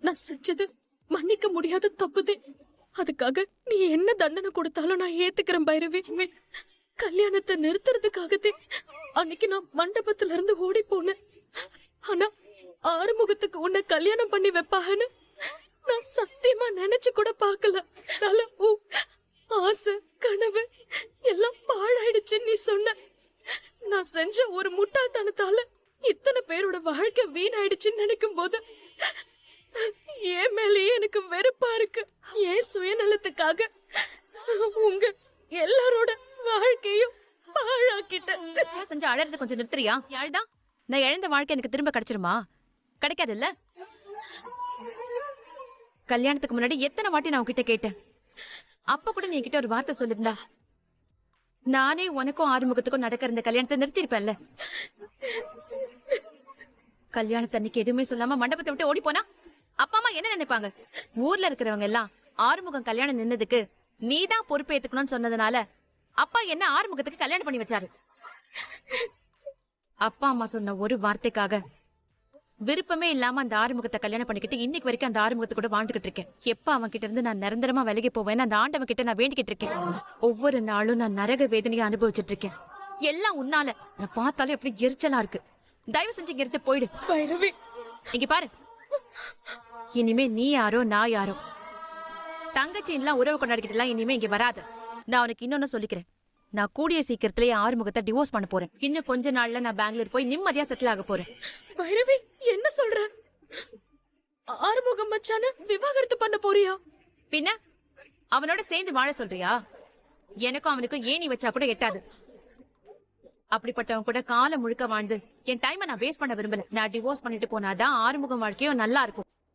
நான் செஞ்சது மன்னிக்க முடியாத தப்புதே. அதுக்காக நீ என்ன தண்டனை கொடுத்தாலும் நான் ஏத்துக்கிறேன் பைரவி. கல்யாணத்தை நிறுத்துறதுக்காகத்தே அன்னைக்கு நான் மண்டபத்துல இருந்து ஓடி போனேன். ஆனா ஆறுமுகத்துக்கு உன்னை கல்யாணம் பண்ணி வைப்பாகன்னு நான் சத்தியமா நினைச்சு கூட பாக்கல. ஆசை கனவு எல்லாம் பாழாயிடுச்சு. நீ சொன்ன நான் செஞ்ச ஒரு முட்டாள்தனத்தால இத்தனை பேரோட வாழ்க்கை வீணாயிடுச்சுன்னு நினைக்கும் போது ஏன் மேலேயே எனக்கு வெறுப்பா இருக்கு. ஏன் சுயநலத்துக்காக உங்க எல்லாரோட வாழ்க்கையும் பாழாக்கிட்ட. செஞ்சு அழறது கொஞ்சம் நிறுத்துறியா? யாழ்தா நான் இழந்த வாழ்க்கை எனக்கு திரும்ப கிடைச்சிருமா? கிடைக்காது இல்ல. கல்யாணத்துக்கு முன்னாடி எத்தனை வாட்டி நான் உன்கிட்ட கேட்டேன். அப்ப கூட நீ என்கிட்ட ஒரு வார்த்தை சொல்லிருந்தா நானே உனக்கும் ஆறுமுகத்துக்கும் நடக்கிற இந்த கல்யாணத்தை நிறுத்திருப்பேன்ல. கல்யாணத்தன்னைக்கு எதுவுமே சொல்லாம மண்டபத்தை விட்டு ஓடி போனா அப்பா அம்மா என்ன நினைப்பாங்க? ஊர்ல இருக்கிறவங்க எல்லாம் ஆறுமுகம் கல்யாணம் நின்னதுக்கு நீதான் பொறுப்பு ஏத்துக்கணும்னு சொன்னதுனால அப்பா என்ன ஆறுமுகத்துக்கு கல்யாணம் பண்ணி வச்சாரு. அப்பா அம்மா சொன்ன ஒரு வார்த்தைக்காக விருப்பமே இல்லாம அந்த ஆறுமுகத்தை கல்யாணம் பண்ணிக்கிட்டு இன்னைக்கு வரைக்கும் அந்த ஆறுமுகத்தை கூட வாழ்ந்துகிட்டு இருக்கேன். எப்ப அவன் கிட்ட இருந்து நான் நிரந்தரமா விலகி போவேன் அந்த ஆண்டவன் கிட்ட நான் வேண்டிக்கிட்டு இருக்கேன். ஒவ்வொரு நாளும் நான் நரக வேதனையை அனுபவிச்சுட்டு இருக்கேன். எல்லாம் உன்னால. நான் பார்த்தாலும் எப்படி எரிச்சலா இருக்கு. தயவு செஞ்சு இங்க இருந்து போயிடு பைரவி. இங்க பாரு, இனிமே நீ யாரோ நான் யாரோ தங்கச்சின்லாம் உறவு கொண்டாடிக்கிட்டு எல்லாம் இனிமே இங்க வராது. நான் உனக்கு இன்னொன்னு சொல்லிக்கிறேன். நான் கூடிய சீக்கிரத்திலேயே ஆறுமுகத்தை டிவோர்ஸ் பண்ண போறேன். இன்னும் கொஞ்ச நாள்ல நான் பெங்களூர் போய் நிம்மதியா செட்டில் ஆக போறேன். பைரவி என்ன சொல்ற? ஆறுமுகம் மச்சான விவாகரத்து பண்ண போறியா? பின்ன அவனோட சேர்ந்து வாழ சொல்றியா? எனக்கும் அவனுக்கும் ஏணி வச்சா கூட எட்டாது. அப்படிப்பட்டவன் கூட காலம் முழுக்க வாழ்ந்து என் டைமை நான் வேஸ்ட் பண்ண விரும்பல. நான் டிவோர்ஸ் பண்ணிட்டு போனாதான் ஆறுமுகம் வாழ்க்கையும் நல்லா இருக்கும்.